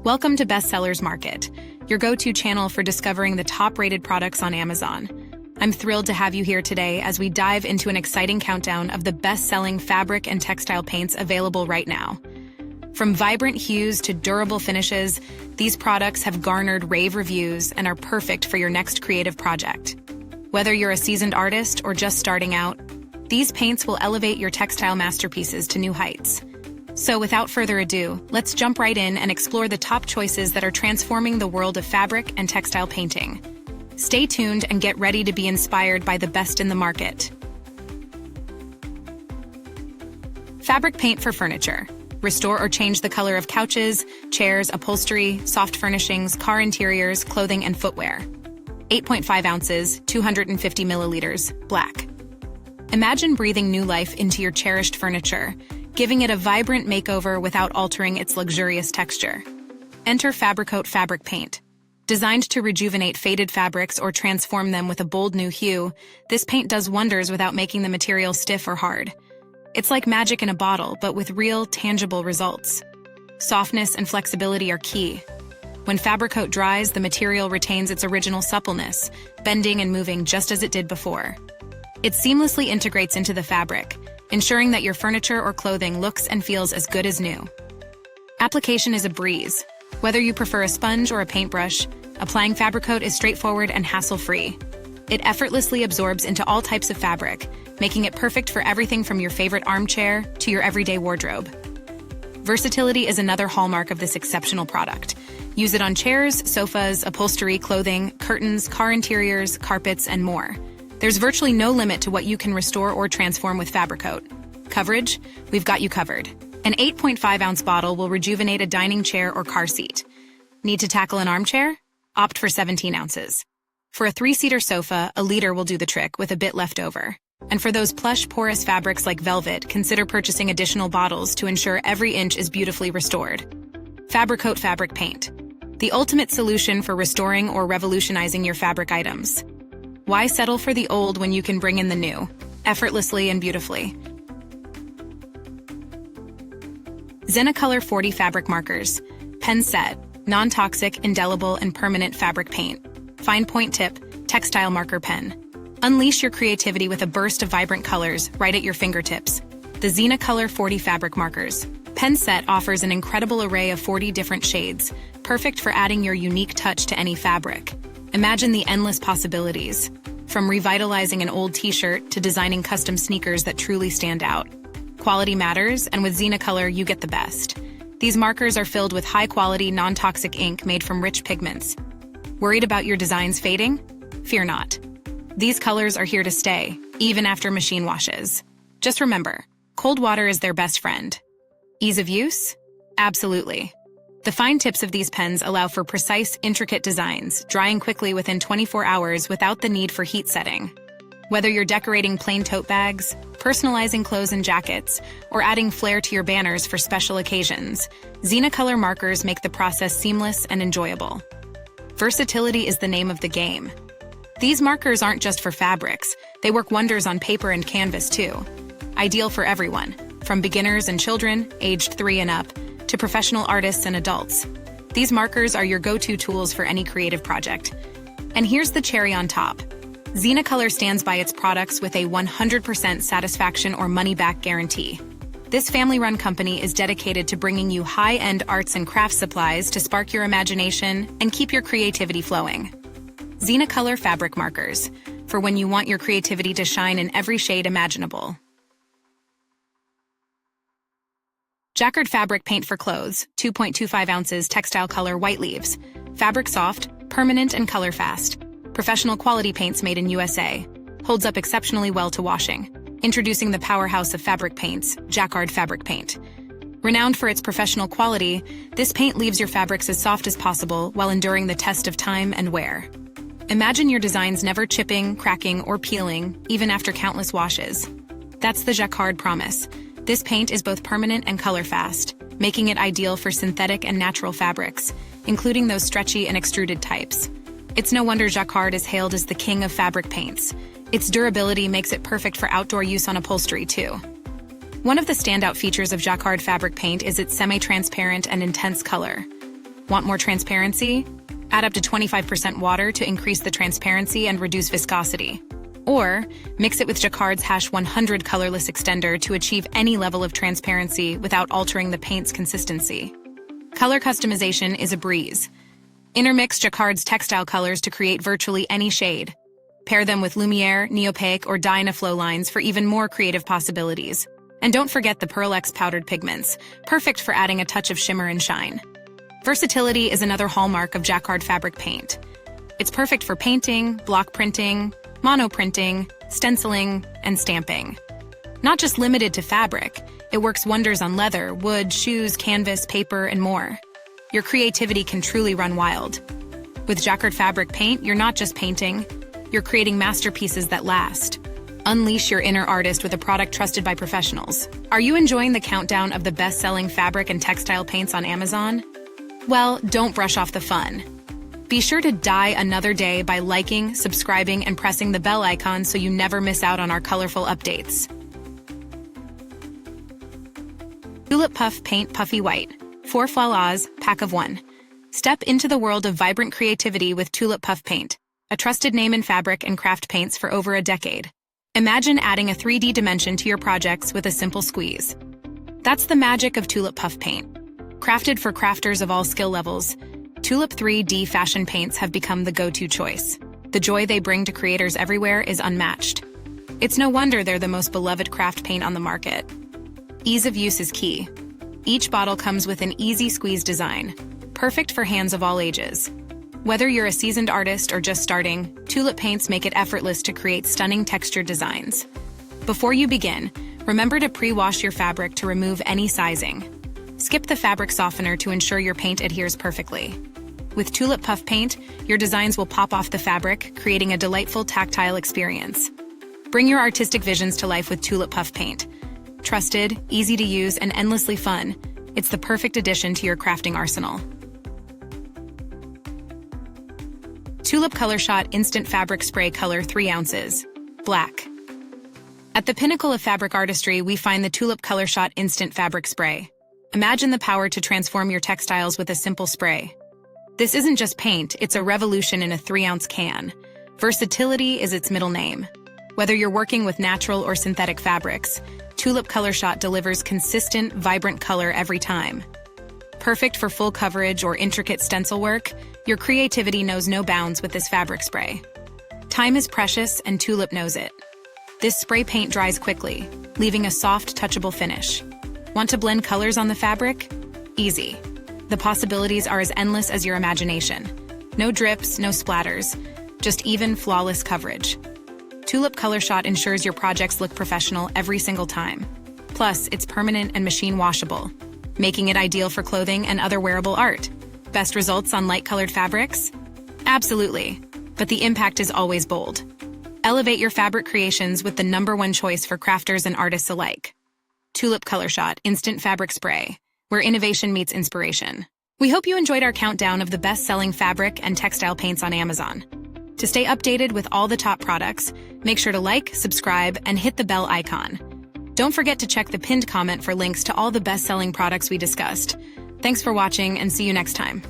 Welcome to Bestsellers Market, your go-to channel for discovering the top-rated products on Amazon. I'm thrilled to have you here today as we dive into an exciting countdown of the best-selling fabric and textile paints available right now. From vibrant hues to durable finishes, these products have garnered rave reviews and are perfect for your next creative project. Whether you're a seasoned artist or just starting out, these paints will elevate your textile masterpieces to new heights. So without further ado, let's jump right in and explore the top choices that are transforming the world of fabric and textile painting. Stay tuned and get ready to be inspired by the best in the market. Fabric paint for furniture. Restore or change the color of couches, chairs, upholstery, soft furnishings, car interiors, clothing, and footwear. 8.5 ounces, 250 milliliters, black. Imagine breathing new life into your cherished furniture, giving it a vibrant makeover without altering its luxurious texture. Enter Fabricoat Fabric Paint. Designed to rejuvenate faded fabrics or transform them with a bold new hue, this paint does wonders without making the material stiff or hard. It's like magic in a bottle, but with real, tangible results. Softness and flexibility are key. When Fabricoat dries, the material retains its original suppleness, bending and moving just as it did before. It seamlessly integrates into the fabric, ensuring that your furniture or clothing looks and feels as good as new. Application is a breeze. Whether you prefer a sponge or a paintbrush, applying Fabricoat is straightforward and hassle-free. It effortlessly absorbs into all types of fabric, making it perfect for everything from your favorite armchair to your everyday wardrobe. Versatility is another hallmark of this exceptional product. Use it on chairs, sofas, upholstery, clothing, curtains, car interiors, carpets, and more. There's virtually no limit to what you can restore or transform with Fabricoat. Coverage? We've got you covered. An 8.5-ounce bottle will rejuvenate a dining chair or car seat. Need to tackle an armchair? Opt for 17 ounces. For a 3-seater sofa, a liter will do the trick with a bit left over. And for those plush, porous fabrics like velvet, consider purchasing additional bottles to ensure every inch is beautifully restored. Fabricoat Fabric Paint. The ultimate solution for restoring or revolutionizing your fabric items. Why settle for the old when you can bring in the new, effortlessly and beautifully? Zenacolor 40 Fabric Markers. Pen set, non-toxic, indelible, and permanent fabric paint. Fine point tip, textile marker pen. Unleash your creativity with a burst of vibrant colors right at your fingertips. The Zenacolor 40 Fabric Markers. Pen set offers an incredible array of 40 different shades, perfect for adding your unique touch to any fabric. Imagine the endless possibilities, from revitalizing an old t-shirt to designing custom sneakers that truly stand out. Quality matters, and with Zenacolor, you get the best. These markers are filled with high-quality, non-toxic ink made from rich pigments. Worried about your designs fading? Fear not. These colors are here to stay, even after machine washes. Just remember, cold water is their best friend. Ease of use? Absolutely. The fine tips of these pens allow for precise, intricate designs, drying quickly within 24 hours without the need for heat setting. Whether you're decorating plain tote bags, personalizing clothes and jackets, or adding flair to your banners for special occasions, Zenacolor markers make the process seamless and enjoyable. Versatility is the name of the game. These markers aren't just for fabrics, they work wonders on paper and canvas too. Ideal for everyone, from beginners and children, aged 3 and up, to professional artists and adults. These markers are your go-to tools for any creative project. And here's the cherry on top. Zenacolor stands by its products with a 100% satisfaction or money-back guarantee. This family-run company is dedicated to bringing you high-end arts and crafts supplies to spark your imagination and keep your creativity flowing. Zenacolor Fabric Markers, for when you want your creativity to shine in every shade imaginable. Jacquard Fabric Paint for Clothes, 2.25 ounces textile color white leaves. Fabric soft, permanent, and color fast. Professional quality paints made in USA. Holds up exceptionally well to washing. Introducing the powerhouse of fabric paints, Jacquard Fabric Paint. Renowned for its professional quality, this paint leaves your fabrics as soft as possible while enduring the test of time and wear. Imagine your designs never chipping, cracking, or peeling, even after countless washes. That's the Jacquard promise. This paint is both permanent and color fast, making it ideal for synthetic and natural fabrics, including those stretchy and extruded types. It's no wonder Jacquard is hailed as the king of fabric paints. Its durability makes it perfect for outdoor use on upholstery too. One of the standout features of Jacquard fabric paint is its semi-transparent and intense color. Want more transparency? Add up to 25% water to increase the transparency and reduce viscosity. Or mix it with Jacquard's #100 colorless extender to achieve any level of transparency without altering the paint's consistency. Color customization is a breeze. Intermix Jacquard's Textile colors to create virtually any shade. Pair them with Lumiere, Neopaque, or Dynaflow lines for even more creative possibilities. And don't forget the Pearl X powdered pigments, perfect for adding a touch of shimmer and shine. Versatility is another hallmark of Jacquard fabric paint. It's perfect for painting, block printing, monoprinting, stenciling, and stamping. Not just limited to fabric, it works wonders on leather, wood, shoes, canvas, paper, and more. Your creativity can truly run wild. With Jacquard fabric paint, you're not just painting, you're creating masterpieces that last. Unleash your inner artist with a product trusted by professionals. Are you enjoying the countdown of the best-selling fabric and textile paints on Amazon? Well, don't brush off the fun. Be sure to die another day by liking, subscribing, and pressing the bell icon so you never miss out on our colorful updates. TULIP Puff Paint Puffy White. 4 Flawless, pack of 1. Step into the world of vibrant creativity with TULIP Puff Paint, a trusted name in fabric and craft paints for over a decade. Imagine adding a 3D dimension to your projects with a simple squeeze. That's the magic of TULIP Puff Paint. Crafted for crafters of all skill levels, TULIP 3D fashion paints have become the go-to choice. The joy they bring to creators everywhere is unmatched. It's no wonder they're the most beloved craft paint on the market. Ease of use is key. Each bottle comes with an easy squeeze design, perfect for hands of all ages. Whether you're a seasoned artist or just starting, TULIP paints make it effortless to create stunning textured designs. Before you begin, remember to pre-wash your fabric to remove any sizing. Skip the fabric softener to ensure your paint adheres perfectly. With TULIP Puff Paint, your designs will pop off the fabric, creating a delightful tactile experience. Bring your artistic visions to life with TULIP Puff Paint. Trusted, easy to use, and endlessly fun, it's the perfect addition to your crafting arsenal. TULIP ColorShot Instant Fabric Spray Color 3 ounces. Black. At the pinnacle of fabric artistry, we find the TULIP ColorShot Instant Fabric Spray. Imagine the power to transform your textiles with a simple spray. This isn't just paint, it's a revolution in a 3-ounce can. Versatility is its middle name. Whether you're working with natural or synthetic fabrics, TULIP ColorShot delivers consistent, vibrant color every time. Perfect for full coverage or intricate stencil work, your creativity knows no bounds with this fabric spray. Time is precious and TULIP knows it. This spray paint dries quickly, leaving a soft, touchable finish. Want to blend colors on the fabric? Easy. The possibilities are as endless as your imagination. No drips, no splatters, just even, flawless coverage. TULIP ColorShot ensures your projects look professional every single time. Plus, it's permanent and machine washable, making it ideal for clothing and other wearable art. Best results on light-colored fabrics? Absolutely, but the impact is always bold. Elevate your fabric creations with the #1 choice for crafters and artists alike. TULIP ColorShot Instant Fabric Spray, where innovation meets inspiration. We hope you enjoyed our countdown of the best-selling fabric and textile paints on Amazon. To stay updated with all the top products, make sure to like, subscribe, and hit the bell icon. Don't forget to check the pinned comment for links to all the best-selling products we discussed. Thanks for watching, and see you next time.